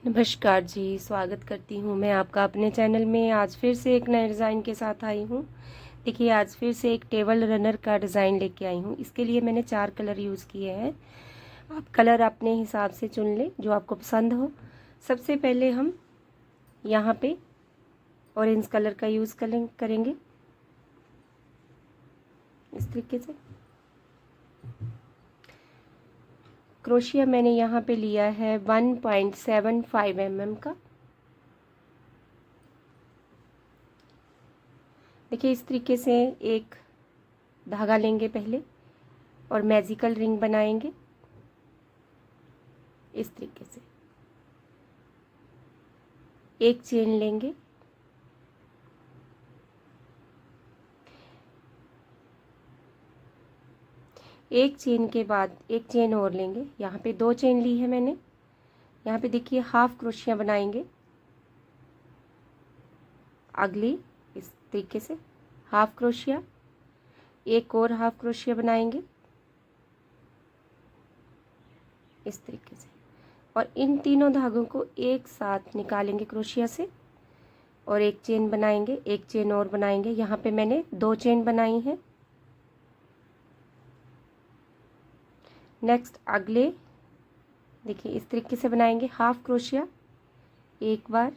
नमस्कार जी, स्वागत करती हूँ मैं आपका अपने चैनल में। आज फिर से एक नए डिज़ाइन के साथ आई हूँ। देखिए, आज फिर से एक टेबल रनर का डिज़ाइन लेके आई हूँ। इसके लिए मैंने 4 कलर यूज़ किए हैं। आप कलर अपने हिसाब से चुन लें जो आपको पसंद हो। सबसे पहले हम यहाँ पे ऑरेंज कलर का यूज़ करेंगे इस तरीके से। क्रोशिया मैंने यहाँ पे लिया है 1.75 mm का। देखिए, इस तरीके से एक धागा लेंगे पहले और मैजिकल रिंग बनाएंगे इस तरीके से। एक चेन लेंगे, एक चेन के बाद एक चेन और लेंगे। यहाँ पे 2 चेन ली है मैंने। यहाँ पे देखिए हाफ क्रोशिया बनाएंगे अगली इस तरीके से, हाफ क्रोशिया, एक और हाफ क्रोशिया बनाएंगे इस तरीके से। और इन तीनों धागों को एक साथ निकालेंगे क्रोशिया से और एक चेन बनाएंगे, एक चेन और बनाएंगे। यहाँ पे मैंने 2 चेन बनाई हैं। नेक्स्ट अगले देखिए इस तरीके से बनाएंगे हाफ क्रोशिया, एक बार,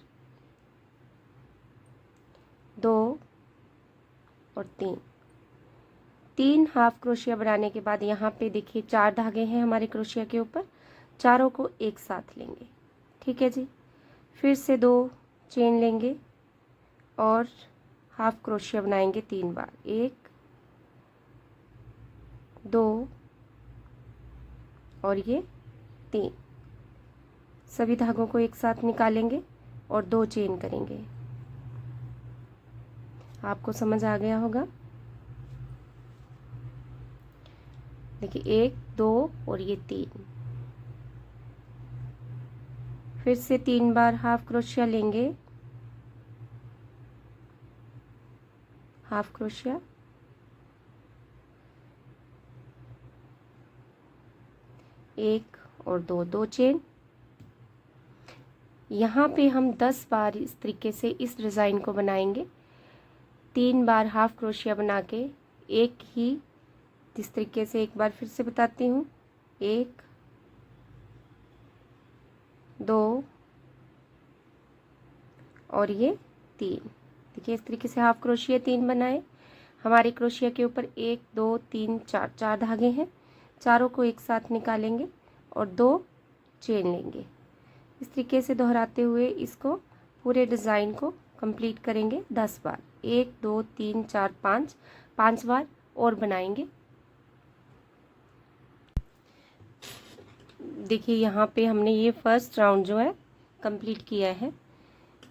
2 और 3 हाफ क्रोशिया बनाने के बाद यहाँ पे देखिए 4 धागे हैं हमारे क्रोशिया के ऊपर। चारों को एक साथ लेंगे, ठीक है जी। फिर से 2 चेन लेंगे और हाफ क्रोशिया बनाएंगे 3 बार, 1 2 और ये 3। सभी धागों को एक साथ निकालेंगे और 2 चेन करेंगे। आपको समझ आ गया होगा। देखिए 1 2 और ये 3। फिर से 3 बार हाफ क्रोशिया लेंगे, हाफ क्रोशिया, एक और 2 चेन। यहाँ पे हम 10 बार इस तरीके से इस डिज़ाइन को बनाएंगे। 3 बार हाफ क्रोशिया बना के एक ही इस तरीके से, एक बार फिर से बताती हूँ, 1 2 और ये 3। देखिए इस तरीके से हाफ क्रोशिया 3 बनाए। हमारे क्रोशिया के ऊपर 1 2 3 4 4 धागे हैं। चारों को एक साथ निकालेंगे और 2 चेन लेंगे। इस तरीके से दोहराते हुए इसको पूरे डिज़ाइन को कंप्लीट करेंगे 10 बार। 1 2 3 4 5 बार और बनाएंगे। देखिए यहाँ पे हमने ये फर्स्ट राउंड जो है कंप्लीट किया है।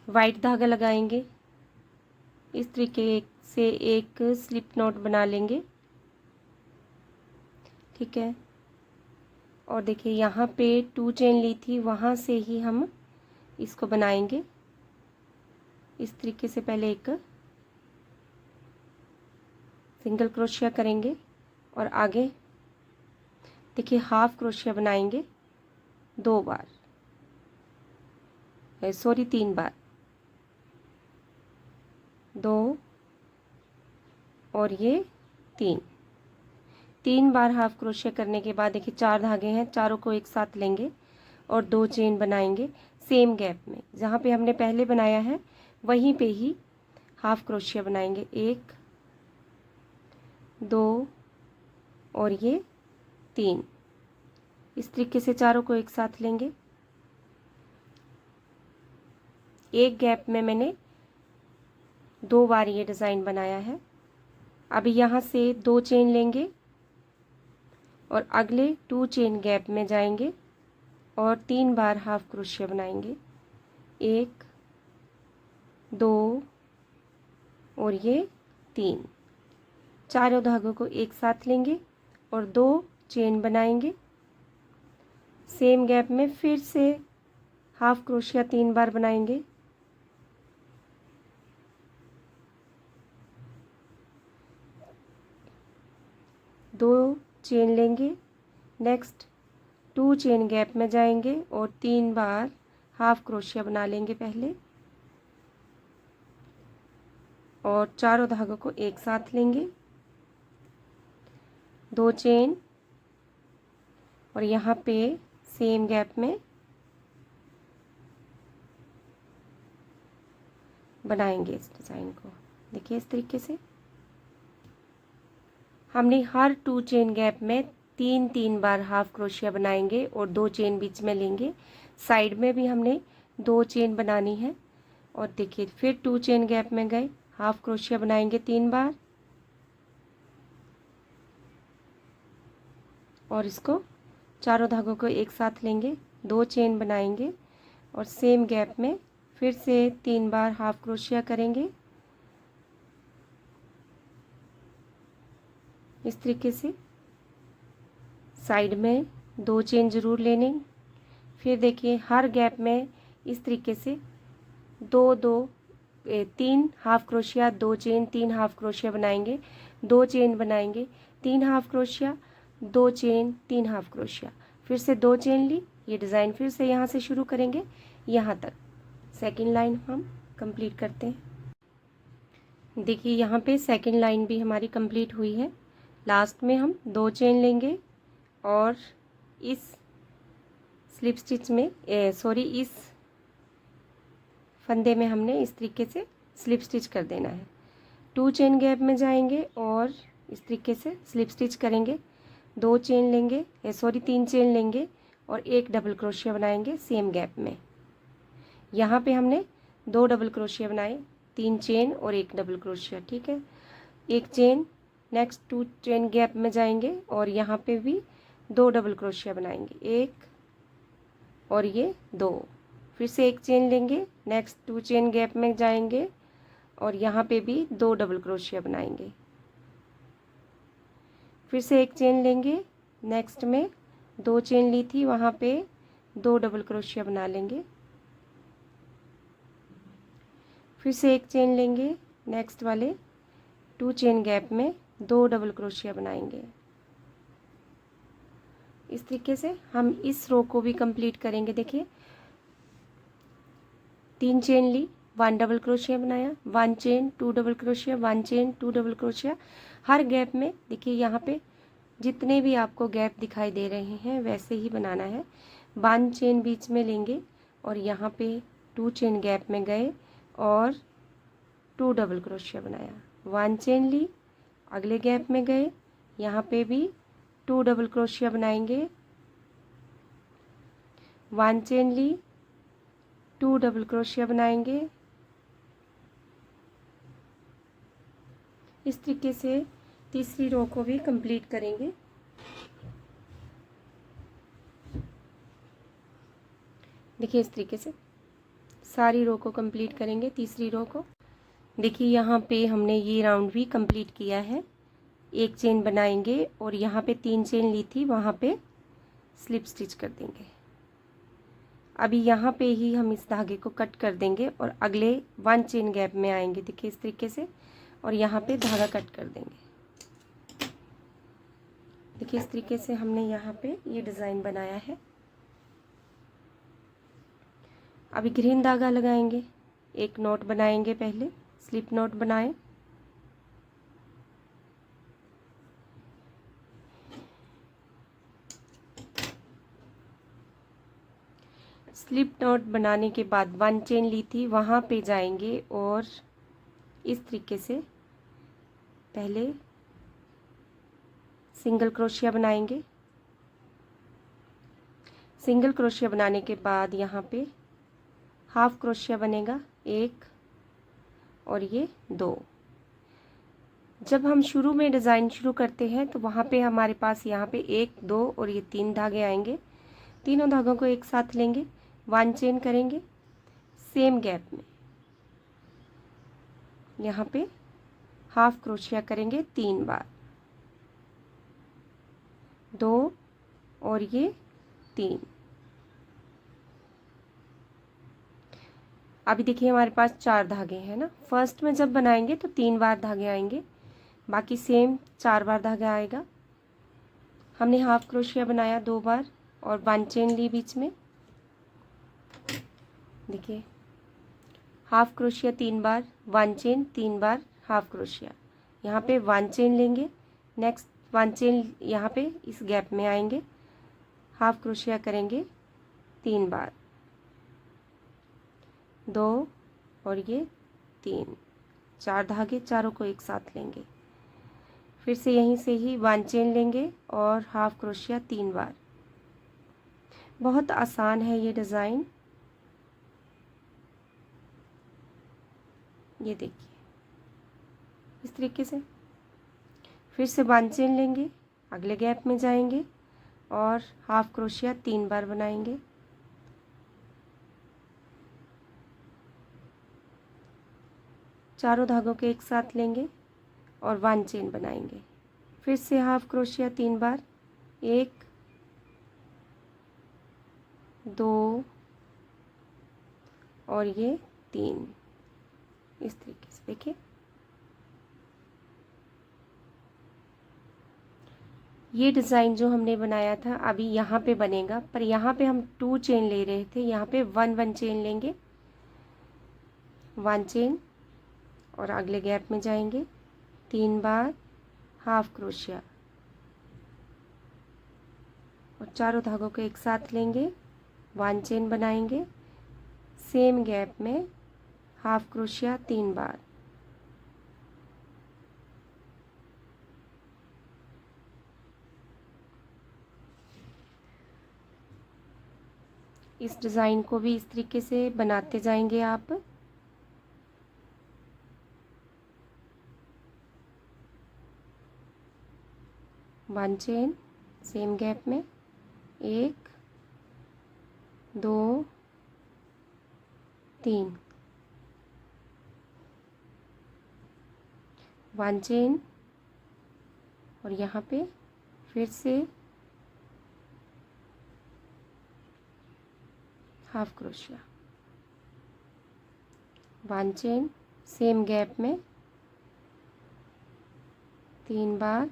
वाइट धागा लगाएंगे, इस तरीके से एक स्लिप नॉट बना लेंगे, ठीक है। और देखिए यहाँ पे 2 चेन ली थी, वहाँ से ही हम इसको बनाएंगे इस तरीके से। पहले एक सिंगल क्रोशिया करेंगे और आगे देखिए हाफ क्रोशिया बनाएंगे 2 बार, सॉरी 3 बार, 2 और ये 3 बार हाफ क्रोशिया करने के बाद देखिए 4 धागे हैं, चारों को एक साथ लेंगे और 2 चेन बनाएंगे सेम गैप में। जहाँ पे हमने पहले बनाया है वहीं पे ही हाफ क्रोशिया बनाएंगे, 1 2 और ये 3। इस तरीके से चारों को एक साथ लेंगे। एक गैप में मैंने 2 बार ये डिज़ाइन बनाया है। अभी यहाँ से 2 चेन लेंगे और अगले 2 चेन गैप में जाएंगे और 3 बार हाफ क्रोशिया बनाएंगे, 1 2 और ये 3। चारों धागों को एक साथ लेंगे और 2 चेन बनाएंगे सेम गैप में। फिर से हाफ क्रोशिया 3 बार बनाएंगे, 2 चेन लेंगे। नेक्स्ट 2 चेन गैप में जाएंगे और 3 बार हाफ क्रोशिया बना लेंगे पहले और चारों धागों को एक साथ लेंगे, 2 चेन और यहाँ पे सेम गैप में बनाएंगे इस डिज़ाइन को। देखिए इस तरीके से हमने हर 2 चेन गैप में 3 बार हाफ क्रोशिया बनाएंगे और 2 चेन बीच में लेंगे। साइड में भी हमने 2 चेन बनानी है और देखिए फिर 2 चेन गैप में गए, हाफ क्रोशिया बनाएंगे 3 बार और इसको चारों धागों को एक साथ लेंगे, 2 चेन बनाएंगे और सेम गैप में फिर से 3 बार हाफ क्रोशिया करेंगे इस तरीके से। साइड में 2 चेन ज़रूर लेने। फिर देखिए हर गैप में इस तरीके से 3 half crochet, 2 chain, 3 half crochet बनाएंगे, 2 चेन बनाएंगे, 3 half crochet, 2 chain, 3 half crochet, फिर से 2 चेन ली। ये डिज़ाइन फिर से यहाँ से शुरू करेंगे यहाँ तक। सेकंड लाइन हम कंप्लीट करते हैं। देखिए यहाँ पे सेकंड लाइन भी हमारी कंप्लीट हुई है। लास्ट में हम 2 चेन लेंगे और इस स्लिप स्टिच में इस फंदे में हमने इस तरीके से स्लिप स्टिच कर देना है। 2 चेन गैप में जाएंगे और इस तरीके से स्लिप स्टिच करेंगे। 2 चेन लेंगे 3 चेन लेंगे और एक डबल क्रोशिया बनाएंगे सेम गैप में। यहाँ पे हमने 2 डबल क्रोशिया बनाए, 3 चेन और एक डबल क्रोशिया, ठीक है। एक चेन, नेक्स्ट 2 चेन गैप में जाएंगे और यहाँ पे भी 2 डबल क्रोशिया बनाएंगे, एक और ये 2। फिर से एक चेन लेंगे, नेक्स्ट 2 चेन गैप में जाएंगे और यहाँ पे भी 2 डबल क्रोशिया बनाएंगे। फिर से एक चेन लेंगे, नेक्स्ट में 2 चेन ली थी वहाँ पे 2 डबल क्रोशिया बना लेंगे। फिर से एक चेन लेंगे, नेक्स्ट वाले 2 चेन गैप में 2 डबल क्रोशिया बनाएंगे। इस तरीके से हम इस रो को भी कंप्लीट करेंगे। देखिए 3 चेन ली, 1 डबल क्रोशिया बनाया, 1 चेन, 2 डबल क्रोशिया, 1 चेन, 2 डबल क्रोशिया। हर गैप में देखिए यहाँ पे जितने भी आपको गैप दिखाई दे रहे हैं वैसे ही बनाना है। 1 चेन बीच में लेंगे और यहाँ पे 2 चेन गैप में गए और 2 डबल क्रोशिया बनाया, 1 चेन ली, अगले गैप में गए, यहाँ पे भी 2 डबल क्रोशिया बनाएंगे, 1 चेन ली, 2 डबल क्रोशिया बनाएंगे। इस तरीके से तीसरी रो को भी कंप्लीट करेंगे। देखिए इस तरीके से सारी रो को कंप्लीट करेंगे। तीसरी रो को देखिए यहाँ पे हमने ये राउंड भी कंप्लीट किया है। एक चेन बनाएंगे और यहाँ पे 3 चेन ली थी वहाँ पे स्लिप स्टिच कर देंगे। अभी यहाँ पे ही हम इस धागे को कट कर देंगे और अगले 1 चेन गैप में आएंगे। देखिए इस तरीके से और यहाँ पे धागा कट कर देंगे। देखिए इस तरीके से हमने यहाँ पे ये डिज़ाइन बनाया है। अभी ग्रीन धागा लगाएंगे, एक नॉट बनाएंगे, पहले स्लिप नॉट बनाएं, स्लिप नॉट बनाने के बाद 1 चेन ली थी वहाँ पे जाएंगे और इस तरीके से पहले सिंगल क्रोशिया बनाएंगे। सिंगल क्रोशिया बनाने के बाद यहाँ पे हाफ क्रोशिया बनेगा, 1 और ये 2। जब हम शुरू में डिज़ाइन शुरू करते हैं तो वहाँ पे हमारे पास यहाँ पे 1, 2 और ये 3 धागे आएंगे। तीनों धागों को एक साथ लेंगे, 1 चेन करेंगे, सेम गैप में यहाँ पे हाफ क्रोशिया करेंगे 3 बार, 2 और ये 3। अभी देखिए हमारे पास 4 धागे हैं ना। फर्स्ट में जब बनाएंगे तो 3 बार धागे आएंगे, बाकी सेम 4 बार धागा आएगा। हमने हाफ क्रोशिया बनाया 2 बार और 1 चेन ली बीच में। देखिए हाफ क्रोशिया 3 बार, 1 चेन 3 बार हाफ क्रोशिया, यहाँ पे 1 चेन लेंगे, नेक्स्ट 1 चेन यहाँ पे इस गैप में आएंगे, हाफ क्रोशिया करेंगे 3 बार, 2 और ये 3, 4 धागे, चारों को एक साथ लेंगे, फिर से यहीं से ही 1 चेन लेंगे और हाफ क्रोशिया 3 बार। बहुत आसान है ये डिज़ाइन, ये देखिए इस तरीके से। फिर से 1 चेन लेंगे, अगले गैप में जाएंगे और हाफ क्रोशिया 3 बार बनाएंगे, चारों धागों के एक साथ लेंगे और 1 चेन बनाएंगे, फिर से हाफ क्रोशिया 3 बार, 1 2 और ये 3, इस तरीके से। देखिए ये डिज़ाइन जो हमने बनाया था अभी यहाँ पे बनेगा, पर यहाँ पे हम 2 चेन ले रहे थे, यहाँ पे 1 चेन लेंगे, 1 चेन और अगले गैप में जाएंगे, 3 बार हाफ क्रोशिया और चारों धागों को एक साथ लेंगे, 1 चेन बनाएंगे, सेम गैप में हाफ क्रोशिया 3 बार, इस डिज़ाइन को भी इस तरीके से बनाते जाएंगे आप। वन चेन सेम गैप में, 1 2 3, 1 चेन और यहाँ पे फिर से half crochet, 1 chain same gap में 3 बार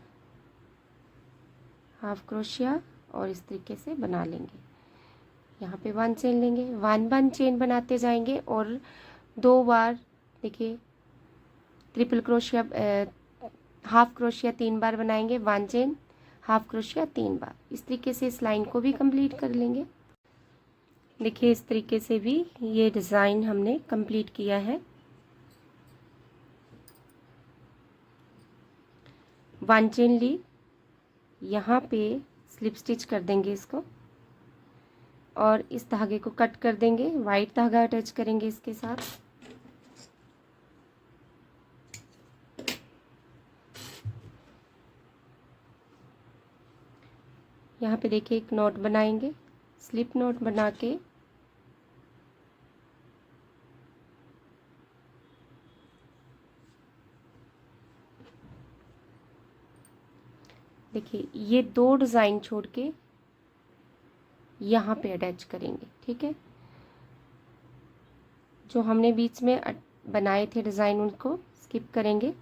हाफ क्रोशिया और इस तरीके से बना लेंगे। यहाँ पे 1 चेन लेंगे, 1 चेन बनाते जाएंगे और 2 बार देखिए ट्रिपल क्रोशिया, हाफ क्रोशिया 3 बार बनाएंगे, 1 चेन हाफ क्रोशिया 3 बार, इस तरीके से इस लाइन को भी कंप्लीट कर लेंगे। देखिए इस तरीके से भी ये डिज़ाइन हमने कंप्लीट किया है। 1 चेन ली, यहाँ पे स्लिप स्टिच कर देंगे इसको और इस धागे को कट कर देंगे, वाइट धागा अटैच करेंगे इसके साथ, यहाँ पे देखिए एक नॉट बनाएंगे, स्लिप नॉट बना के देखिए ये 2 डिज़ाइन छोड़ के यहाँ पे अटैच करेंगे। ठीक है, जो हमने बीच में बनाए थे डिज़ाइन उनको स्किप करेंगे।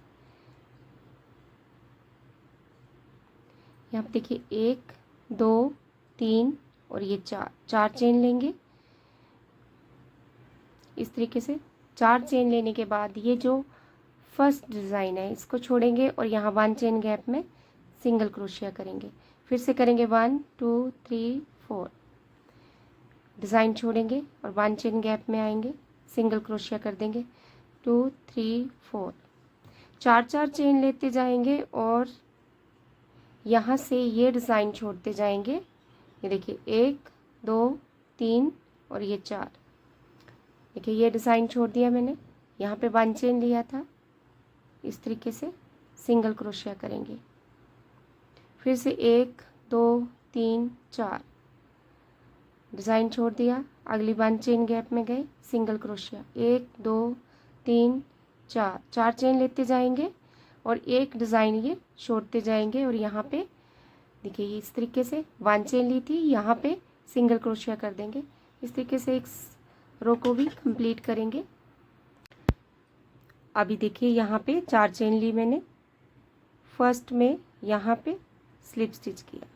यहाँ पे देखिए 1 2 3 और ये 4 चेन लेंगे इस तरीके से। 4 चेन लेने के बाद ये जो फर्स्ट डिज़ाइन है इसको छोड़ेंगे और यहाँ 1 चेन गैप में सिंगल क्रोशिया करेंगे, फिर से करेंगे 1 2 3 4, डिज़ाइन छोड़ेंगे और 1 चेन गैप में आएंगे, सिंगल क्रोशिया कर देंगे, 2 3 4, 4 चेन लेते जाएंगे और यहाँ से ये डिज़ाइन छोड़ते जाएंगे। ये देखिए 1 2 3 और ये 4, देखिए ये डिज़ाइन छोड़ दिया मैंने, यहाँ पे 1 चेन लिया था, इस तरीके से सिंगल क्रोशिया करेंगे, फिर से 1 2 3 4, डिज़ाइन छोड़ दिया, अगली 1 चेन गैप में गए, सिंगल क्रोशिया, 1 2 3 4, 4 चेन लेते जाएंगे और एक डिज़ाइन ये छोड़ते जाएंगे और यहाँ पे देखिए ये इस तरीके से 1 चेन ली थी, यहाँ पे सिंगल क्रोशिया कर देंगे, इस तरीके से एक रो को भी कंप्लीट करेंगे। अभी देखिए यहाँ पे 4 चेन ली मैंने, फर्स्ट में यहाँ पे स्लिप स्टिच किया,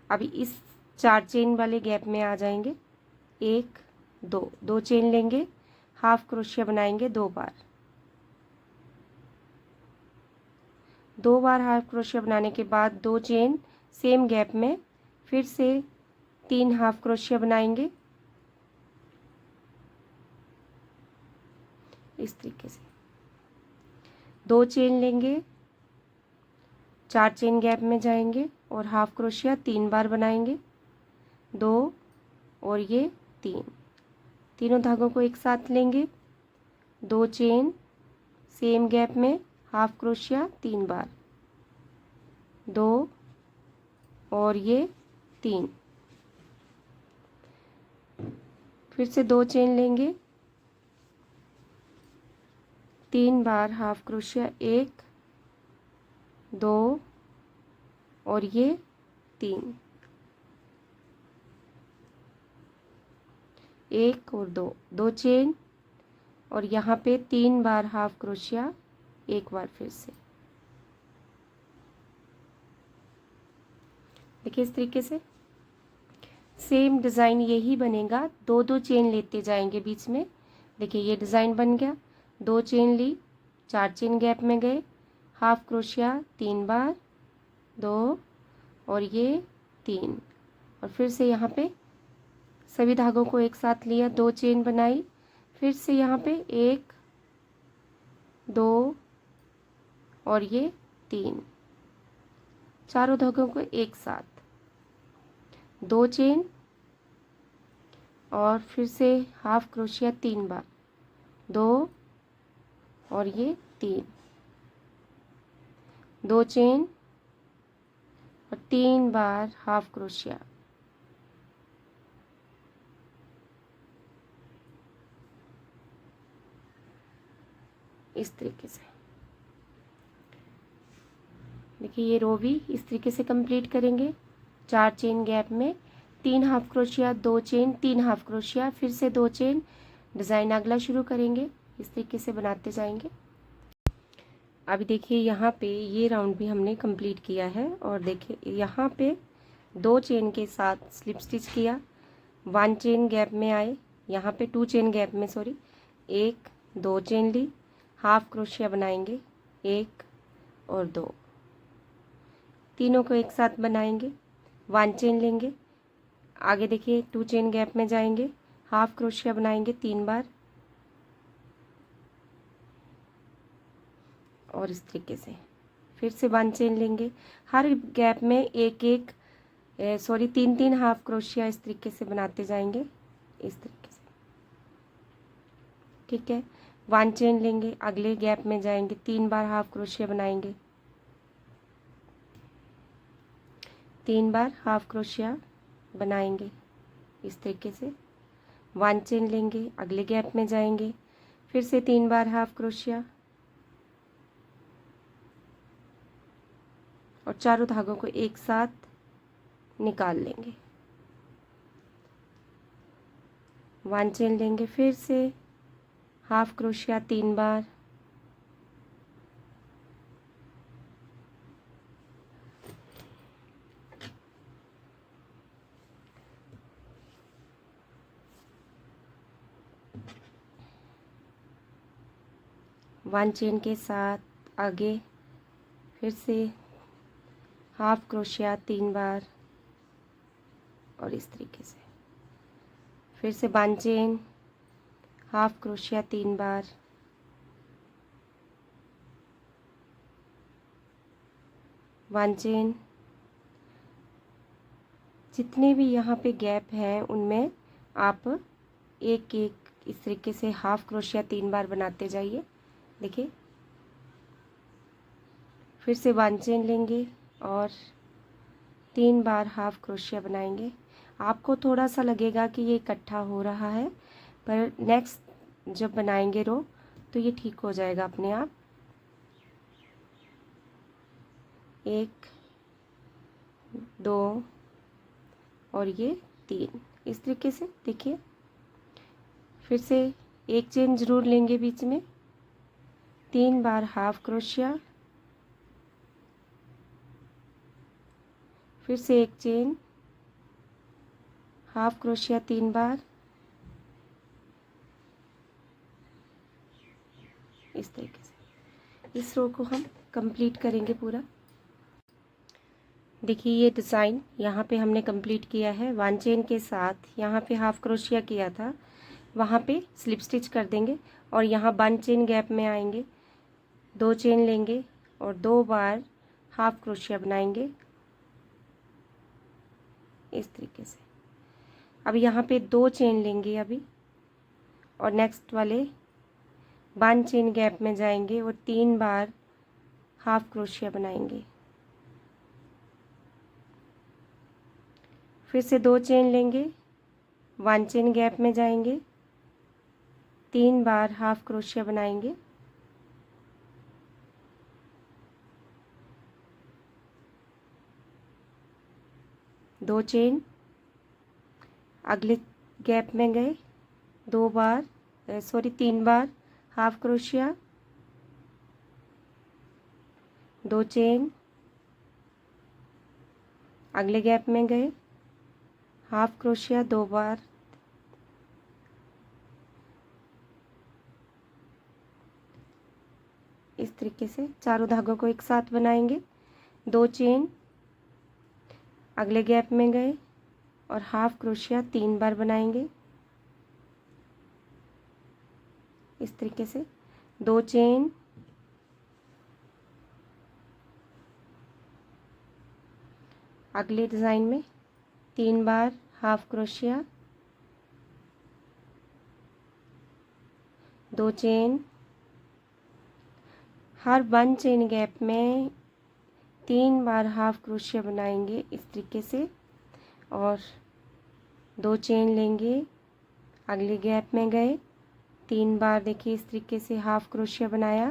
अभी इस 4 चेन वाले गैप में आ जाएंगे, एक, दो चेन लेंगे, हाफ क्रोशिया बनाएंगे 2 बार। 2 बार हाफ क्रोशिया बनाने के बाद 2 चेन सेम गैप में फिर से 3 हाफ क्रोशिया बनाएंगे इस तरीके से। 2 चेन लेंगे, 4 चेन गैप में जाएंगे और हाफ क्रोशिया 3 बार बनाएंगे, 2 और ये 3। तीनों धागों को एक साथ लेंगे, 2 चेन सेम गैप में हाफ क्रोशिया 3 बार, 2 और ये 3। फिर से 2 चेन लेंगे, 3 बार हाफ क्रोशिया, 1, 2 और ये 3, 1 और 2, 2 चेन और यहाँ पे 3 बार हाफ क्रोशिया, एक बार फिर से। देखिए इस तरीके से सेम डिज़ाइन यही बनेगा। 2 चेन लेते जाएंगे बीच में। देखिए ये डिज़ाइन बन गया। 2 चेन ली, 4 चेन गैप में गए, हाफ क्रोशिया 3 बार, 2 और ये 3 और फिर से यहाँ पे सभी धागों को एक साथ लिया, 2 चेन बनाई, फिर से यहाँ पे 1, 2 और ये 3, चारों धागों को एक साथ, 2 चेन और फिर से हाफ क्रोशिया 3 बार, 2 और ये 3, 2 चेन और 3 बार हाफ क्रोशिया, इस तरीके से। देखिए ये रो भी इस तरीके से कंप्लीट करेंगे। 4 चेन गैप में 3 half crochet, 2 chain, 3 half crochet, फिर से 2 चेन, डिज़ाइन अगला शुरू करेंगे। इस तरीके से बनाते जाएंगे। अभी देखिए यहाँ पे ये राउंड भी हमने कंप्लीट किया है और देखिए यहाँ पे 2 चेन के साथ स्लिप स्टिच किया, 1 चेन गैप में आए, यहाँ पे 2 चेन गैप में सॉरी, 1, 2 चेन ली, हाफ क्रोशिया बनाएंगे 1 और 2, तीनों को एक साथ बनाएंगे, 1 चेन लेंगे, आगे देखिए 2 चेन गैप में जाएंगे, हाफ क्रोशिया बनाएंगे 3 बार और इस तरीके से फिर से 1 चेन लेंगे, हर गैप में एक एक 3 हाफ क्रोशिया इस तरीके से बनाते जाएंगे, इस तरीके से। ठीक है, 1 चेन लेंगे, अगले गैप में जाएंगे, 3 बार हाफ क्रोशिया बनाएंगे, 3 बार हाफ क्रोशिया बनाएंगे इस तरीके से। 1 चेन लेंगे, अगले गैप में जाएंगे, फिर से 3 बार हाफ क्रोशिया और चारों धागों को एक साथ निकाल लेंगे। 1 चेन लेंगे, फिर से हाफ क्रोशिया 3 बार, वन चेन के साथ आगे फिर से हाफ क्रोशिया 3 बार और इस तरीके से फिर से 1 चेन, हाफ क्रोशिया 3 बार, वन चेन। जितने भी यहाँ पे गैप हैं उनमें आप एक एक इस तरीके से हाफ क्रोशिया 3 बार बनाते जाइए। देखिए फिर से 1 चेन लेंगे और 3 बार हाफ क्रोशिया बनाएंगे। आपको थोड़ा सा लगेगा कि ये इकट्ठा हो रहा है, पर नेक्स्ट जब बनाएंगे रो तो ये ठीक हो जाएगा अपने आप। 1, 2 और ये 3 इस तरीके से। देखिए फिर से 1 चेन ज़रूर लेंगे बीच में, 3 बार हाफ क्रोशिया, फिर से 1 चेन, हाफ क्रोशिया 3 बार, इस तरीके से इस रो को हम कंप्लीट करेंगे पूरा। देखिए ये डिज़ाइन यहाँ पे हमने कंप्लीट किया है। 1 चेन के साथ यहाँ पे हाफ क्रोशिया किया था, वहाँ पे स्लिप स्टिच कर देंगे और यहाँ 1 चेन गैप में आएंगे, 2 चेन लेंगे और 2 बार हाफ क्रोशिया बनाएंगे इस तरीके से। अब यहाँ पे 2 चेन लेंगे अभी और नेक्स्ट वाले 1 चेन गैप में जाएंगे और 3 बार हाफ क्रोशिया बनाएंगे। फिर से 2 चेन लेंगे, 1 चेन गैप में जाएंगे, 3 बार हाफ क्रोशिया बनाएंगे। दो चेन, अगले गैप में गए, 3 बार हाफ क्रोशिया, 2 चेन, अगले गैप में गए, हाफ क्रोशिया 2 बार, इस तरीके से चारों धागों को एक साथ बनाएंगे। 2 चेन, अगले गैप में गए और हाफ क्रोशिया 3 बार बनाएंगे इस तरीके से। 2 चेन, अगले डिज़ाइन में 3 बार हाफ क्रोशिया, 2 चेन, हर 1 चेन गैप में 3 बार हाफ क्रोशिया बनाएंगे इस तरीके से और 2 चेन लेंगे, अगले गैप में गए, 3 बार देखिए इस तरीके से हाफ क्रोशिया बनाया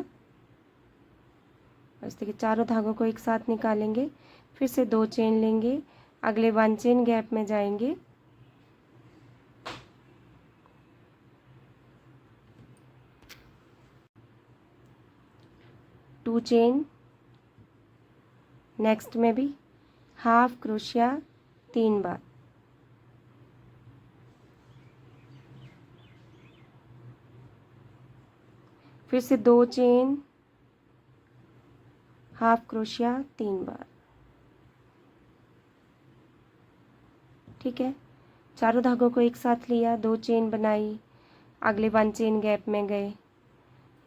और इस तरीके चारों धागों को एक साथ निकालेंगे। फिर से 2 चेन लेंगे, अगले 1 चेन गैप में जाएंगे, टू चेन, नेक्स्ट में भी हाफ क्रोशिया 3 बार, फिर से 2 चेन, हाफ क्रोशिया 3 बार। ठीक है, चारों धागों को एक साथ लिया, 2 चेन बनाई, अगले 1 चेन गैप में गए,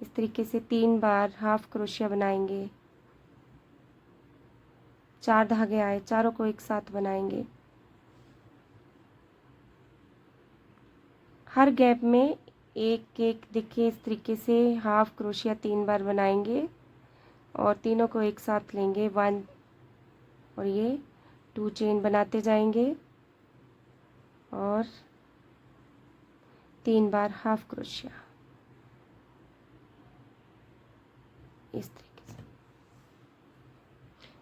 इस तरीके से 3 बार हाफ क्रोशिया बनाएंगे। 4 धागे आए, चारों को एक साथ बनाएंगे। हर गैप में एक एक देखिए इस तरीके से हाफ क्रोशिया 3 बार बनाएंगे और तीनों को एक साथ लेंगे 1 और ये 2 चेन बनाते जाएंगे और 3 बार हाफ क्रोशिया इस तरीके से।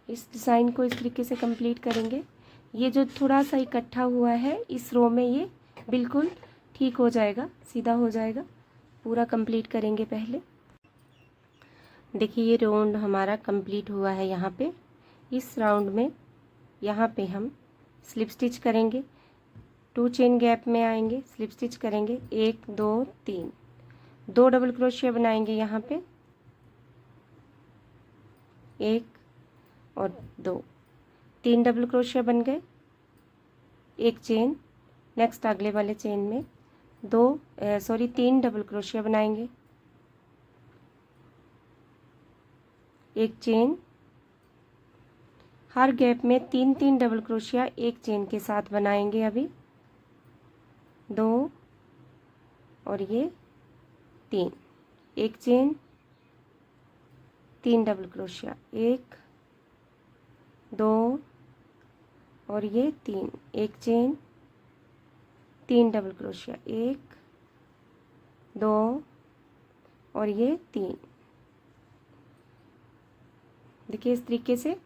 इस डिज़ाइन को इस तरीके से कंप्लीट करेंगे। ये जो थोड़ा सा इकट्ठा हुआ है इस रो में ये बिल्कुल ठीक हो जाएगा, सीधा हो जाएगा। पूरा कंप्लीट करेंगे पहले। देखिए ये राउंड हमारा कंप्लीट हुआ है। यहाँ पे इस राउंड में यहाँ पे हम स्लिप स्टिच करेंगे, 2 चेन गैप में आएंगे, स्लिप स्टिच करेंगे, 1 2 3, 2 डबल क्रोशिया बनाएंगे यहाँ पे, 1 और 2, 3 डबल क्रोशिया बन गए, 1 चेन, नेक्स्ट अगले वाले चेन में 3 डबल क्रोशिया बनाएंगे, 1 चेन, हर गैप में 3 डबल क्रोशिया 1 चेन के साथ बनाएंगे अभी, 2 और ये 3, 1 चेन, 3 डबल क्रोशिया, 1 2 और ये 3, 1 चेन, 3 डबल क्रोशिया, 1 2 और ये 3। देखिए इस तरीके से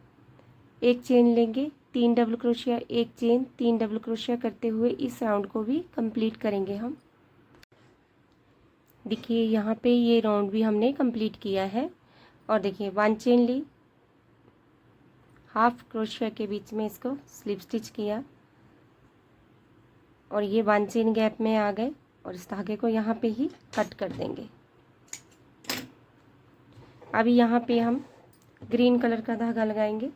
1 चेन लेंगे, 3 डबल क्रोशिया, 1 चेन, 3 डबल क्रोशिया करते हुए इस राउंड को भी कंप्लीट करेंगे हम। देखिए यहाँ पे ये राउंड भी हमने कंप्लीट किया है और देखिए 1 चेन ली, हाफ क्रोशिया के बीच में इसको स्लिप स्टिच किया और ये 1 चेन गैप में आ गए और इस धागे को यहाँ पे ही कट कर देंगे। अभी यहाँ पे हम ग्रीन कलर का धागा लगाएंगे।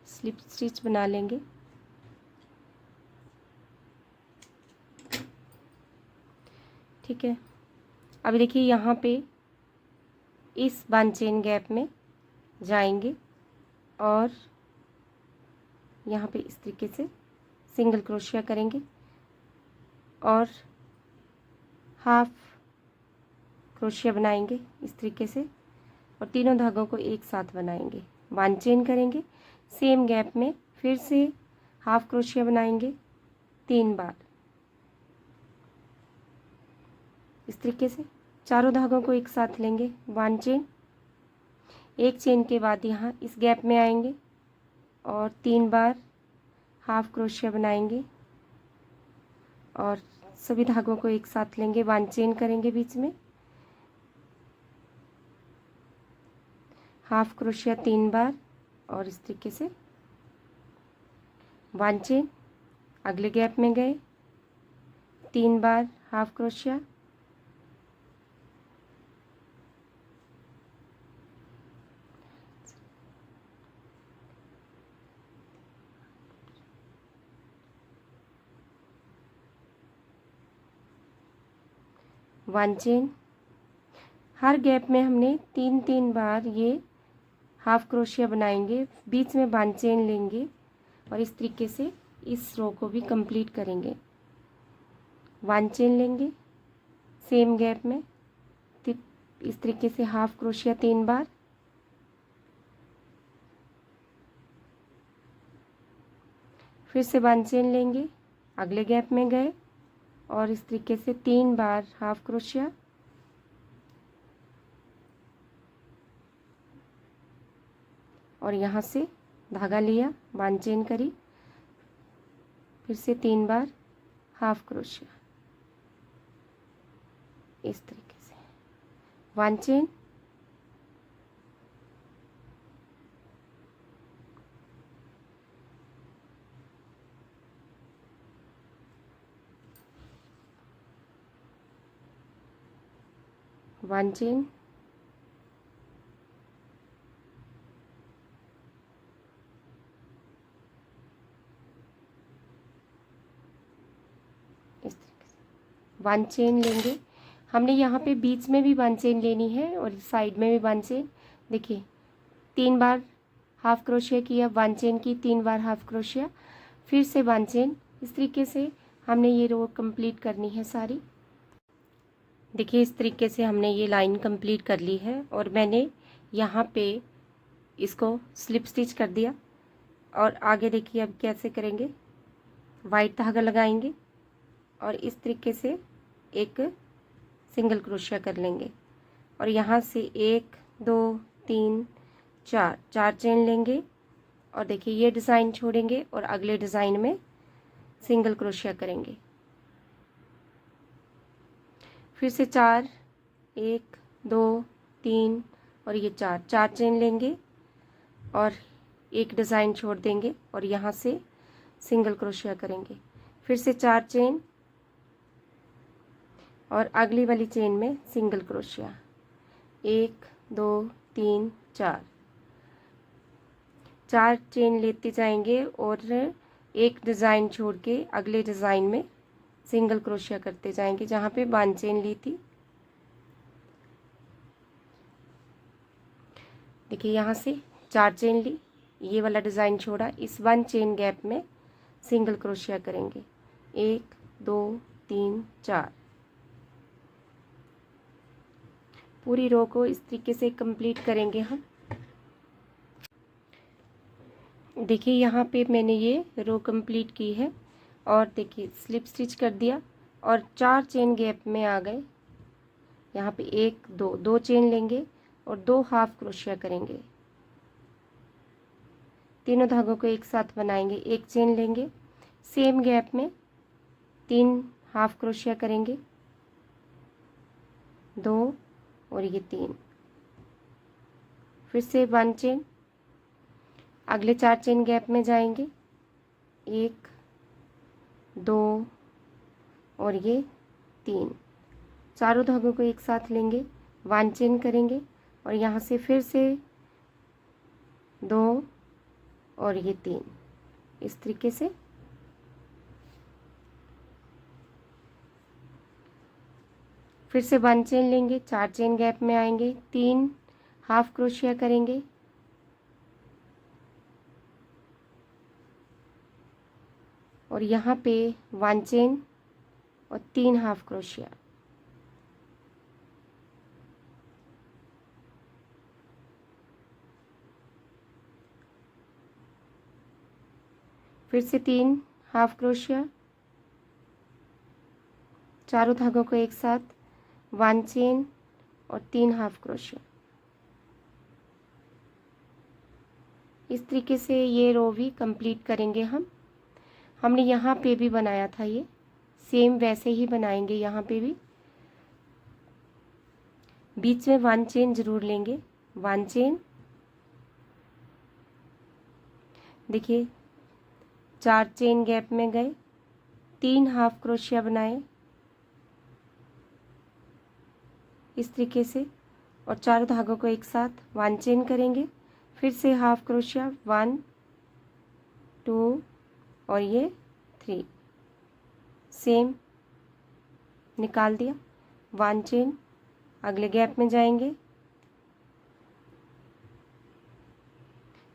स्लिप स्टिच बना लेंगे। ठीक है, अभी देखिए यहाँ पे इस 1 चेन गैप में जाएंगे और यहाँ पे इस तरीके से सिंगल क्रोशिया करेंगे और हाफ क्रोशिया बनाएंगे इस तरीके से, और तीनों धागों को एक साथ बनाएंगे। 1 चेन करेंगे, सेम गैप में फिर से हाफ क्रोशिया बनाएंगे 3 बार इस तरीके से। चारों धागों को एक साथ लेंगे, 1 चेन, एक चेन के बाद यहाँ इस गैप में आएंगे और 3 बार हाफ क्रोशिया बनाएंगे और सभी धागों को एक साथ लेंगे, 1 चेन करेंगे, बीच में हाफ क्रोशिया 3 बार और इस तरीके से 1 चेन, अगले गैप में गए, 3 बार हाफ क्रोशिया, वन चेन। हर गैप में हमने 3-3 बार ये हाफ क्रोशिया बनाएंगे, बीच में 1 चेन लेंगे और इस तरीके से इस रो को भी कंप्लीट करेंगे। 1 चेन लेंगे सेम गैप में, इस तरीके से हाफ क्रोशिया 3 बार, फिर से 1 चेन लेंगे, अगले गैप में गए और इस तरीके से 3 बार हाफ क्रोशिया, और यहाँ से धागा लिया, 1 चेन करी, फिर से 3 बार हाफ क्रोशिया इस तरीके से, 1 चेन, वन चेन, इस तरीके से 1 चेन लेंगे। हमने यहाँ पे बीच में भी 1 चेन लेनी है और साइड में भी 1 चेन। देखिए 3 बार हाफ क्रोशिया किया, 1 चेन की, 3 बार हाफ क्रोशिया, फिर से 1 चेन, इस तरीके से हमने ये रो कंप्लीट करनी है सारी। देखिए इस तरीके से हमने ये लाइन कंप्लीट कर ली है और मैंने यहाँ पे इसको स्लिप स्टिच कर दिया। और आगे देखिए अब कैसे करेंगे, वाइट धागा लगाएंगे और इस तरीके से एक सिंगल क्रोशिया कर लेंगे और यहाँ से 1 2 3 4 चेन लेंगे और देखिए ये डिज़ाइन छोड़ेंगे और अगले डिज़ाइन में सिंगल क्रोशिया करेंगे। फिर से 4 1 2 3 और ये 4 चेन लेंगे और एक डिज़ाइन छोड़ देंगे और यहाँ से सिंगल क्रोशिया करेंगे। फिर से 4 चेन और अगली वाली चेन में सिंगल क्रोशिया, 1 2 3 4 चेन लेते जाएंगे और एक डिज़ाइन छोड़ के अगले डिज़ाइन में सिंगल क्रोशिया करते जाएंगे जहाँ पे 1 चेन ली थी। देखिए यहाँ से 4 चेन ली, ये वाला डिज़ाइन छोड़ा, इस 1 चेन गैप में सिंगल क्रोशिया करेंगे, 1 2 3 4। पूरी रो को इस तरीके से कंप्लीट करेंगे हम। देखिए यहाँ पे मैंने ये रो कंप्लीट की है और देखिए स्लिप स्टिच कर दिया और 4 चेन गैप में आ गए। यहाँ पे 1 2 चेन लेंगे और 2 हाफ क्रोशिया करेंगे, तीनों धागों को एक साथ बनाएंगे, 1 चेन लेंगे, सेम गैप में 3 हाफ क्रोशिया करेंगे, 2 और ये 3, फिर से 1 चेन, अगले 4 चेन गैप में जाएंगे, 1 2 और ये 3। चारों धागों को एक साथ लेंगे, 1 चेन करेंगे और यहाँ से फिर से 2 और ये 3, इस तरीके से। फिर से 1 चेन लेंगे, 4 चेन गैप में आएंगे, 3 हाफ क्रोशिया करेंगे और यहाँ पे 1 चेन और 3 हाफ क्रोशिया। फिर से 3 हाफ क्रोशिया, चारों धागों को एक साथ, 1 चेन और 3 हाफ क्रोशिया। इस तरीके से ये रो भी कंप्लीट करेंगे हमने यहाँ पे भी बनाया था, ये सेम वैसे ही बनाएंगे। यहाँ पे भी बीच में 1 चेन जरूर लेंगे, 1 चेन, देखिए 4 चेन गैप में गए, 3 हाफ क्रोशिया बनाए इस तरीके से और चारों धागों को एक साथ 1 चेन करेंगे, फिर से हाफ क्रोशिया, 1 2 और ये 3, सेम निकाल दिया, 1 चेन, अगले गैप में जाएंगे,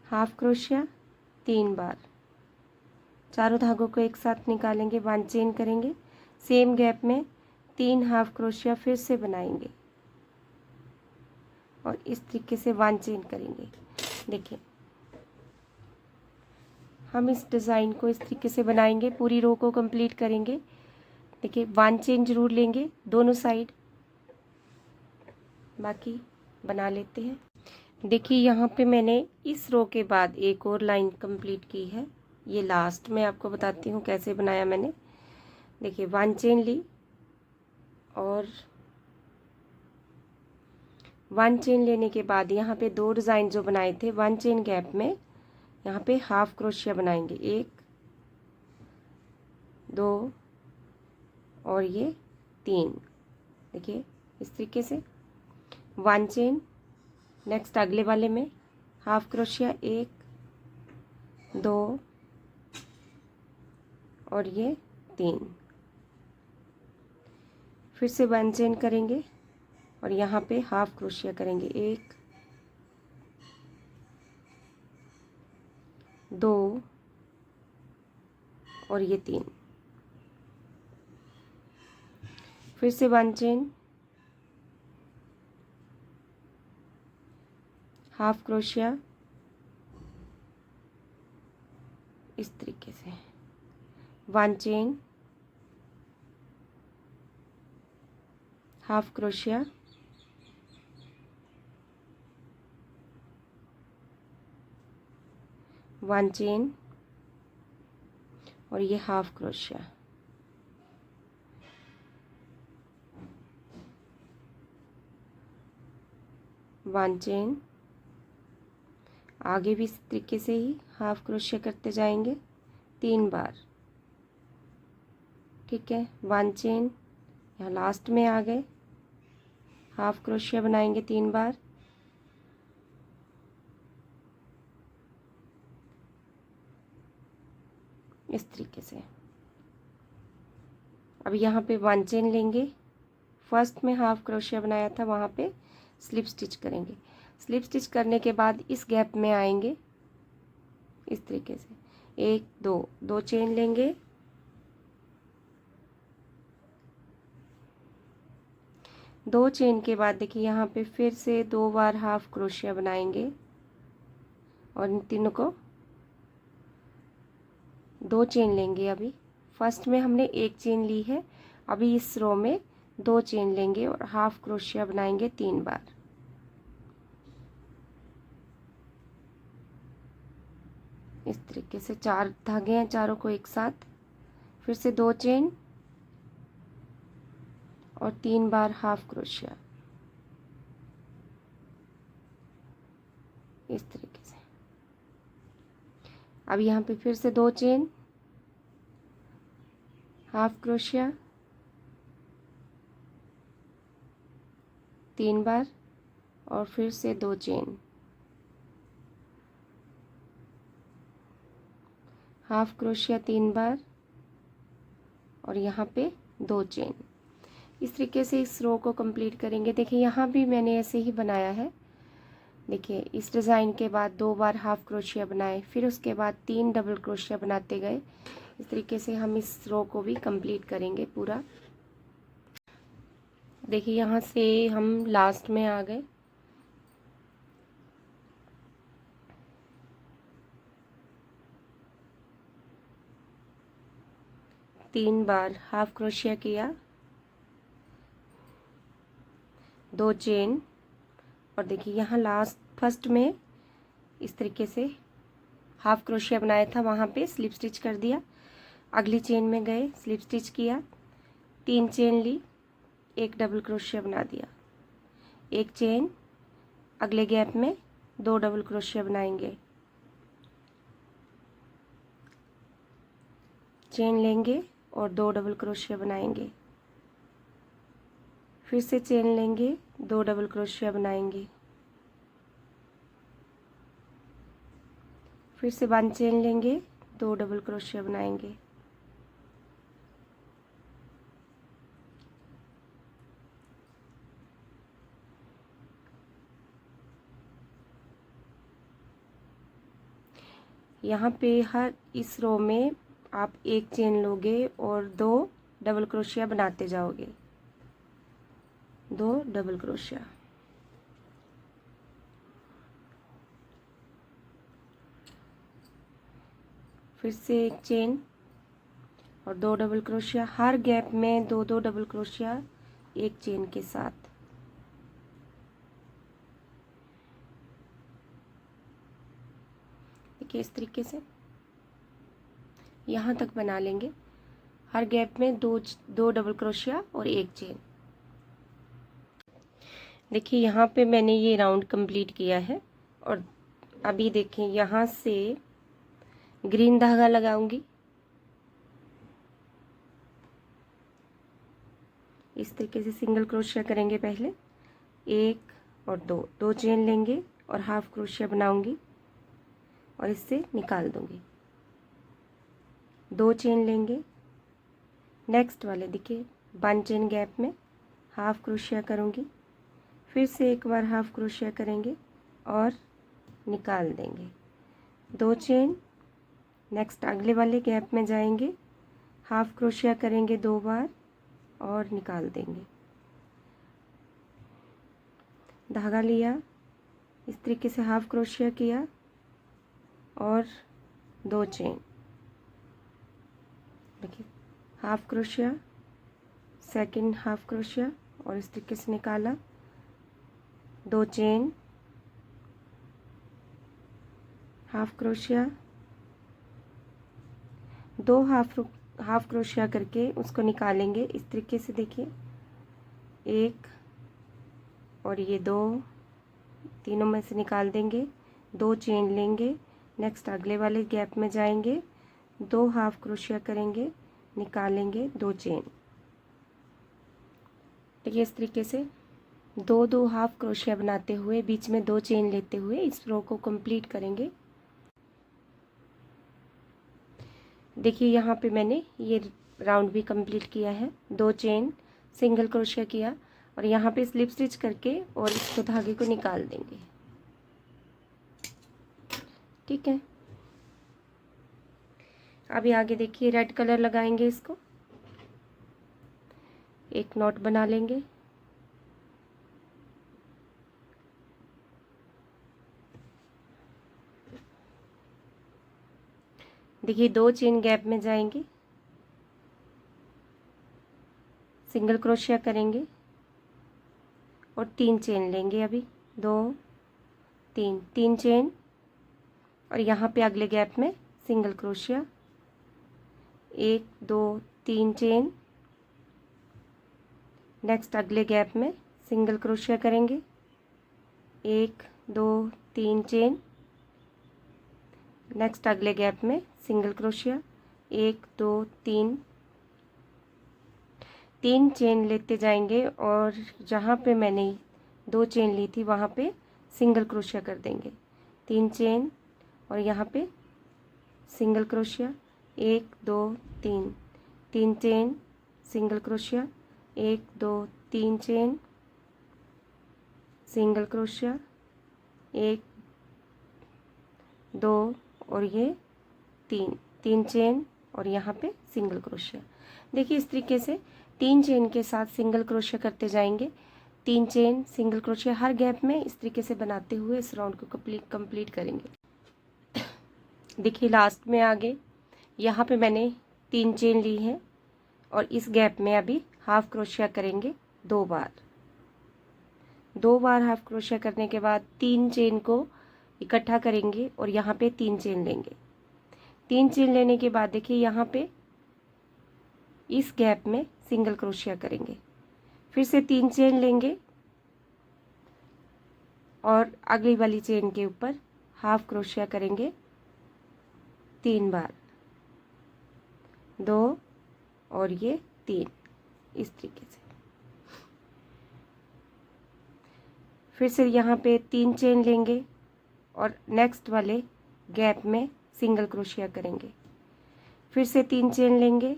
हाफ क्रोशिया 3 बार, चारों धागों को एक साथ निकालेंगे, 1 चेन करेंगे, सेम गैप में 3 हाफ क्रोशिया फिर से बनाएंगे और इस तरीके से 1 चेन करेंगे। देखिए हम इस डिज़ाइन को इस तरीके से बनाएंगे, पूरी रो को कंप्लीट करेंगे। देखिए 1 चेन जरूर लेंगे दोनों साइड, बाकी बना लेते हैं। देखिए यहाँ पे मैंने इस रो के बाद एक और लाइन कंप्लीट की है, ये लास्ट में आपको बताती हूँ कैसे बनाया मैंने। देखिए 1 चेन ली और 1 चेन लेने के बाद यहाँ पे 2 डिज़ाइन जो बनाए थे 1 चेन गैप में, यहाँ पे हाफ क्रोशिया बनाएंगे, 1 2 और ये 3। देखिए इस तरीके से 1 चेन, नेक्स्ट अगले वाले में हाफ क्रोशिया, 1 2 और ये 3, फिर से 1 चेन करेंगे और यहाँ पे हाफ क्रोशिया करेंगे, 1 2 और ये 3, फिर से 1 चेन, हाफ क्रोशिया इस तरीके से, 1 chain, half crochet, one chain और ये हाफ क्रोशिया, वन चेन, आगे भी इस तरीके से ही हाफ क्रोशिया करते जाएंगे 3 बार। ठीक है, 1 चेन, यहाँ लास्ट में आ गए, हाफ क्रोशिया बनाएंगे 3 बार, इस तरीके से। अब यहाँ पे 1 चेन लेंगे, फर्स्ट में हाफ क्रोशिया बनाया था वहाँ पे स्लिप स्टिच करेंगे। स्लिप स्टिच करने के बाद इस गैप में आएंगे इस तरीके से, 1 2 चेन लेंगे, दो चेन के बाद देखिए यहाँ पे फिर से 2 बार हाफ क्रोशिया बनाएंगे और इन तीनों को 2 चेन लेंगे। अभी फर्स्ट में हमने 1 चेन ली है, अभी इस रो में 2 चेन लेंगे और हाफ क्रोशिया बनाएंगे 3 बार। इस तरीके से 4 धागे हैं, चारों को एक साथ, फिर से 2 चेन और 3 बार हाफ क्रोशिया, इस तरीके से। अब यहाँ पे फिर से 2 चेन, हाफ क्रोशिया, 3 बार और फिर से 2 चेन, हाफ क्रोशिया 3 बार और यहाँ पे 2 चेन। इस तरीके से इस रो को कंप्लीट करेंगे। देखिए यहाँ भी मैंने ऐसे ही बनाया है। देखिए इस डिज़ाइन के बाद 2 बार हाफ क्रोशिया बनाए, फिर उसके बाद 3 डबल क्रोशिया बनाते गए। इस तरीके से हम इस रो को भी कंप्लीट करेंगे पूरा। देखिए यहाँ से हम लास्ट में आ गए। तीन बार हाफ क्रोशिया किया, 2 चेन, और देखिए यहाँ लास्ट फर्स्ट में इस तरीके से हाफ क्रोशिया बनाया था, वहाँ पे स्लिप स्टिच कर दिया। अगली चेन में गए, स्लिप स्टिच किया, 3 चेन ली, 1 डबल क्रोशिया बना दिया, 1 चेन, अगले गैप में 2 डबल क्रोशिया बनाएंगे, चेन लेंगे और 2 डबल क्रोशिया बनाएंगे, फिर से चेन लेंगे, 2 डबल क्रोशिया बनाएंगे, फिर से 1 चेन लेंगे, 2 डबल क्रोशिया बनाएंगे, यहाँ पे हर इस रो में आप 1 चेन लोगे और 2 डबल क्रोशिया बनाते जाओगे, 2 डबल क्रोशिया, फिर से 1 चेन और 2 डबल क्रोशिया, हर गैप में 2 डबल क्रोशिया 1 चेन के साथ। देखिए इस तरीके से यहाँ तक बना लेंगे। हर गैप में 2 डबल क्रोशिया और 1 चेन। देखिए यहाँ पे मैंने ये राउंड कंप्लीट किया है और अभी देखें यहाँ से ग्रीन धागा लगाऊंगी। इस तरीके से सिंगल क्रोशिया करेंगे पहले, 1 और 2 चेन लेंगे और हाफ क्रोशिया बनाऊंगी और इससे निकाल दूंगी, 2 चेन लेंगे, नेक्स्ट वाले देखिए 1 चेन गैप में हाफ क्रोशिया करूंगी, फिर से एक बार हाफ क्रोशिया करेंगे और निकाल देंगे, 2 चेन, नेक्स्ट अगले वाले गैप में जाएंगे, हाफ क्रोशिया करेंगे 2 बार और निकाल देंगे, धागा लिया, इस तरीके से हाफ क्रोशिया किया और 2 चेन, देखिए half crochet, second half crochet और इस तरीके से निकाला, 2 chain, half crochet, 2 half crochet करके उसको निकालेंगे इस तरीके से। देखिए 1 और ये 2, तीनों में से निकाल देंगे, 2 चेन लेंगे, नेक्स्ट अगले वाले गैप में जाएंगे, 2 हाफ क्रोशिया करेंगे, निकालेंगे, 2 चेन। देखिए इस तरीके से 2 हाफ क्रोशिया बनाते हुए बीच में 2 चेन लेते हुए इस रो को कंप्लीट करेंगे। देखिए यहाँ पे मैंने ये राउंड भी कंप्लीट किया है, 2 चेन, सिंगल क्रोशिया किया और यहाँ पे स्लिप स्टिच करके और इसको धागे को निकाल देंगे। ठीक है, अभी आगे देखिए रेड कलर लगाएंगे, इसको एक नॉट बना लेंगे, देखिए 2 चेन गैप में जाएंगे, सिंगल क्रोशिया करेंगे और 3 चेन लेंगे, अभी 2 3 चेन और यहाँ पे अगले गैप में सिंगल क्रोशिया, 1 2 3 चेन, नेक्स्ट अगले गैप में सिंगल क्रोशिया करेंगे, 1 2 3 चेन, नेक्स्ट अगले गैप में सिंगल क्रोशिया, 1 2 3 चेन लेते जाएंगे और जहाँ पे मैंने 2 चेन ली थी वहाँ पे सिंगल क्रोशिया कर देंगे, 3 चेन और यहाँ पे single crochet, 1 2 3, 3 chain single crochet, 1 2 3 chain single crochet, 1 2 और ये 3 चेन और यहाँ पे सिंगल क्रोशिया। देखिए इस तरीके से 3 चेन के साथ सिंगल क्रोशिया करते जाएंगे, 3 चेन सिंगल क्रोशिया हर गैप में इस तरीके से बनाते हुए इस राउंड को कंप्लीट करेंगे। देखिए लास्ट में आगे यहाँ पे मैंने 3 चेन ली है और इस गैप में अभी हाफ क्रोशिया करेंगे 2 बार। 2 बार हाफ क्रोशिया करने के बाद 3 चेन को इकट्ठा करेंगे और यहाँ पे 3 चेन लेंगे। 3 चेन लेने के बाद देखिए यहाँ पे इस गैप में सिंगल क्रोशिया करेंगे, फिर से 3 चेन लेंगे और अगली वाली चेन के ऊपर हाफ क्रोशिया करेंगे 3 बार, 2 और ये 3 इस तरीके से। फिर से यहाँ पे 3 चेन लेंगे और नेक्स्ट वाले गैप में सिंगल क्रोशिया करेंगे, फिर से 3 चेन लेंगे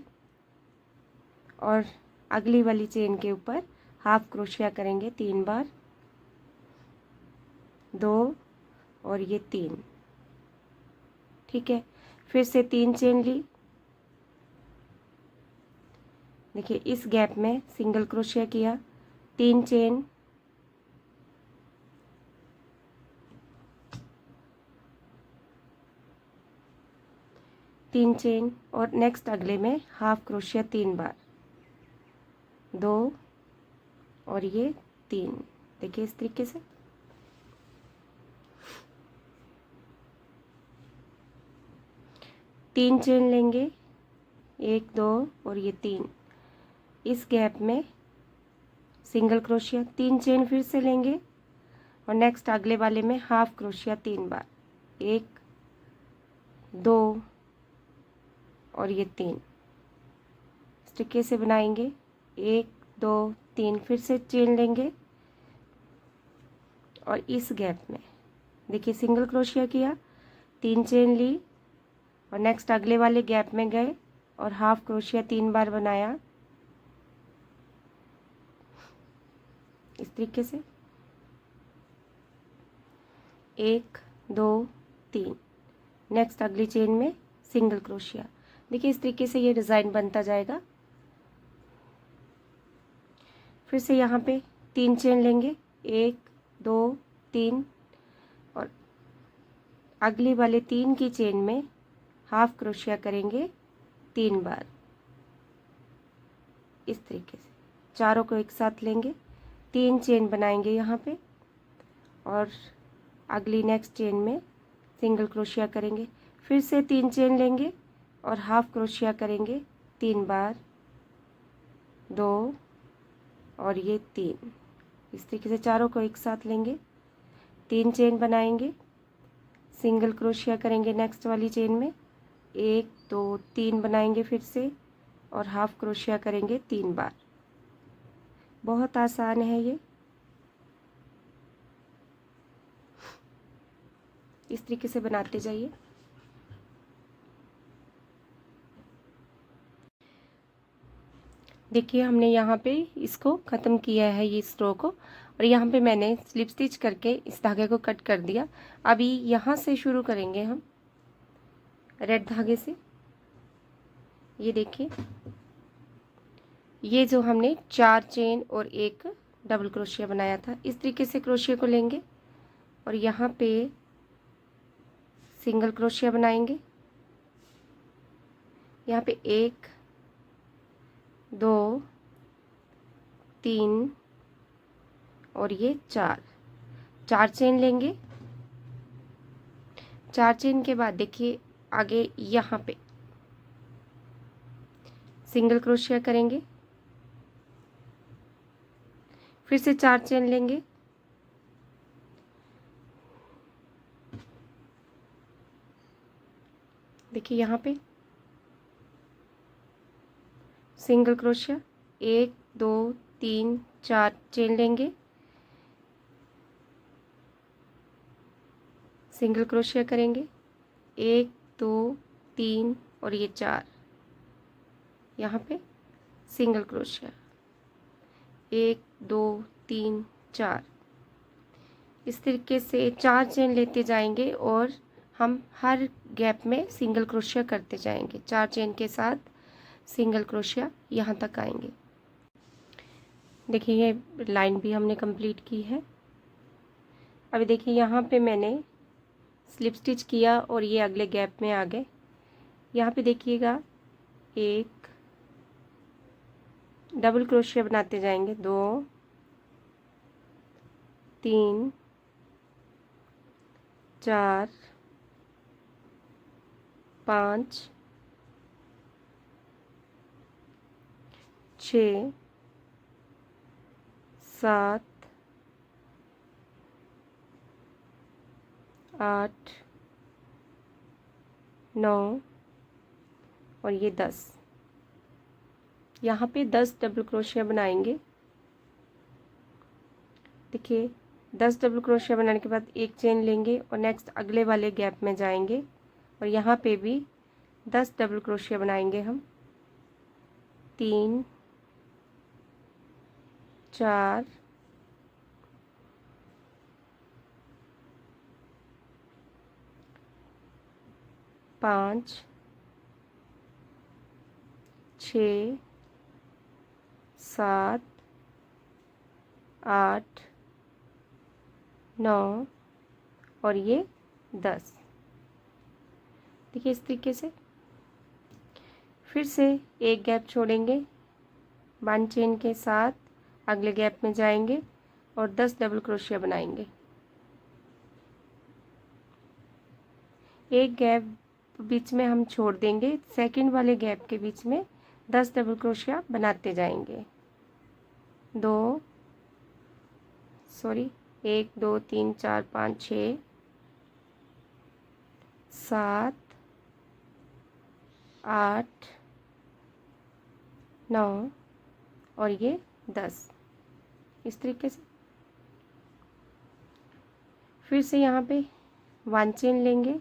और अगली वाली चेन के ऊपर हाफ क्रोशिया करेंगे 3 बार, 2 और ये 3, ठीक है। फिर से 3 चेन ली, देखिए इस गैप में सिंगल क्रोशिया किया, 3 चेन और नेक्स्ट अगले में हाफ क्रोशिया 3 बार, 2 और ये 3, देखिए इस तरीके से। तीन चेन लेंगे, 1 2 और ये 3, इस गैप में सिंगल क्रोशिया, 3 चेन फिर से लेंगे और नेक्स्ट अगले वाले में हाफ क्रोशिया 3 बार, 1 2 और ये 3 इस तरीके से बनाएंगे। 1 2 3 फिर से चेन लेंगे और इस गैप में देखिए सिंगल क्रोशिया किया, 3 चेन ली और नेक्स्ट अगले वाले गैप में गए और हाफ क्रोशिया 3 बार बनाया इस तरीके से। 1 2 3, नेक्स्ट अगली चेन में सिंगल क्रोशिया। देखिए इस तरीके से ये डिज़ाइन बनता जाएगा। फिर से यहाँ पे 3 चेन लेंगे, 1 2 3 और अगली वाले 3 की चेन में हाफ क्रोशिया करेंगे 3 बार इस तरीके से। चारों को एक साथ लेंगे, 3 चेन बनाएंगे यहाँ पे और अगली नेक्स्ट चेन में सिंगल क्रोशिया करेंगे, फिर से 3 चेन लेंगे और हाफ क्रोशिया करेंगे 3 बार, 2 और ये 3 इस तरीके से। चारों को एक साथ लेंगे, 3 चेन बनाएंगे, सिंगल क्रोशिया करेंगे नेक्स्ट वाली चेन में, 1 2 3 बनाएंगे फिर से और हाफ क्रोशिया करेंगे 3 बार। बहुत आसान है ये, इस तरीके से बनाते जाइए। देखिए हमने यहाँ पे इसको ख़त्म किया है ये स्टो को, और यहाँ पे मैंने स्लिप स्टिच करके इस धागे को कट कर दिया। अभी यहाँ से शुरू करेंगे हम रेड धागे से। ये देखिए ये जो हमने 4 चेन और एक डबल क्रोशिया बनाया था, इस तरीके से क्रोशिया को लेंगे और यहाँ पे सिंगल क्रोशिया बनाएंगे। यहाँ पे 1 2 3 और ये 4 चेन लेंगे। 4 चेन के बाद देखिए आगे यहाँ पे सिंगल क्रोशिया करेंगे, फिर से 4 चेन लेंगे, देखिए यहाँ पे सिंगल क्रोशिया, 1 2 3 4 चेन लेंगे, सिंगल क्रोशिया करेंगे, 1 2 3 और ये 4, यहाँ पे सिंगल क्रोशिया, 1 2 3 4। इस तरीके से 4 चेन लेते जाएंगे और हम हर गैप में सिंगल क्रोशिया करते जाएंगे। 4 चेन के साथ सिंगल क्रोशिया यहाँ तक आएंगे। देखिए ये लाइन भी हमने कंप्लीट की है। अभी देखिए यहाँ पे मैंने स्लिप स्टिच किया और ये अगले गैप में आ गए। यहाँ पे देखिएगा, एक डबल क्रोशिया बनाते जाएंगे, 2 3 4 5 6 7 8 9 और ये 10। यहाँ पे 10 डबल क्रोशिया बनाएंगे। देखिए 10 डबल क्रोशिया बनाने के बाद एक चेन लेंगे और नेक्स्ट अगले वाले गैप में जाएंगे और यहाँ पे भी 10 डबल क्रोशिया बनाएंगे हम। 3 4 5 6 7 8 9 और ये 10। देखिए इस तरीके से फिर से एक गैप छोड़ेंगे, 1 चेन के साथ अगले गैप में जाएंगे और 10 डबल क्रोशिया बनाएंगे। एक गैप बीच में हम छोड़ देंगे, सेकंड वाले गैप के बीच में 10 डबल क्रोशिया बनाते जाएंगे। 1 2 3 4 5 6 7 8 9 और ये 10। इस तरीके से फिर से यहाँ पे 1 चेन लेंगे,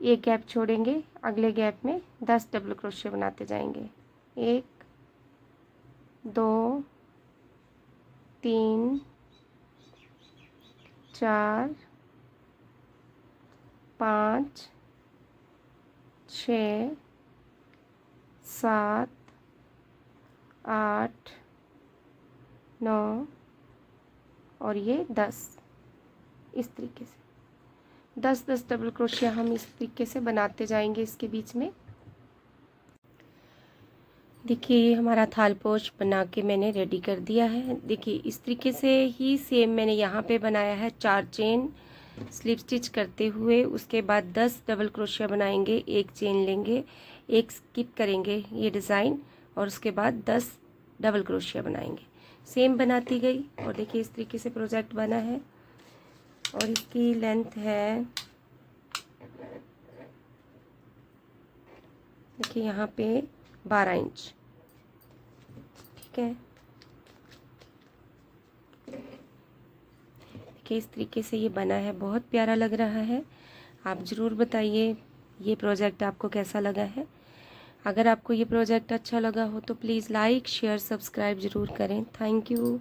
एक गैप छोड़ेंगे, अगले गैप में 10 डबल क्रोशिया बनाते जाएंगे। 1 2 3 4 5 6 7 8 9 और ये 10। इस तरीके से 10 डबल क्रोशिया हम इस तरीके से बनाते जाएंगे इसके बीच में। देखिए ये हमारा थालपोश बना के मैंने रेडी कर दिया है। देखिए इस तरीके से ही सेम मैंने यहाँ पे बनाया है। 4 चेन स्लिप स्टिच करते हुए उसके बाद 10 डबल क्रोशिया बनाएंगे, एक चेन लेंगे, एक स्किप करेंगे ये डिज़ाइन और उसके बाद 10 डबल क्रोशिया बनाएंगे। सेम बनाती गई और देखिए इस तरीके से प्रोजेक्ट बना है और इसकी लेंथ है, देखिए यहाँ पे 12 इंच। ठीक है, देखिए इस तरीके से ये बना है, बहुत प्यारा लग रहा है। आप ज़रूर बताइए ये प्रोजेक्ट आपको कैसा लगा है। अगर आपको ये प्रोजेक्ट अच्छा लगा हो तो प्लीज़ लाइक शेयर सब्सक्राइब ज़रूर करें। Thank you.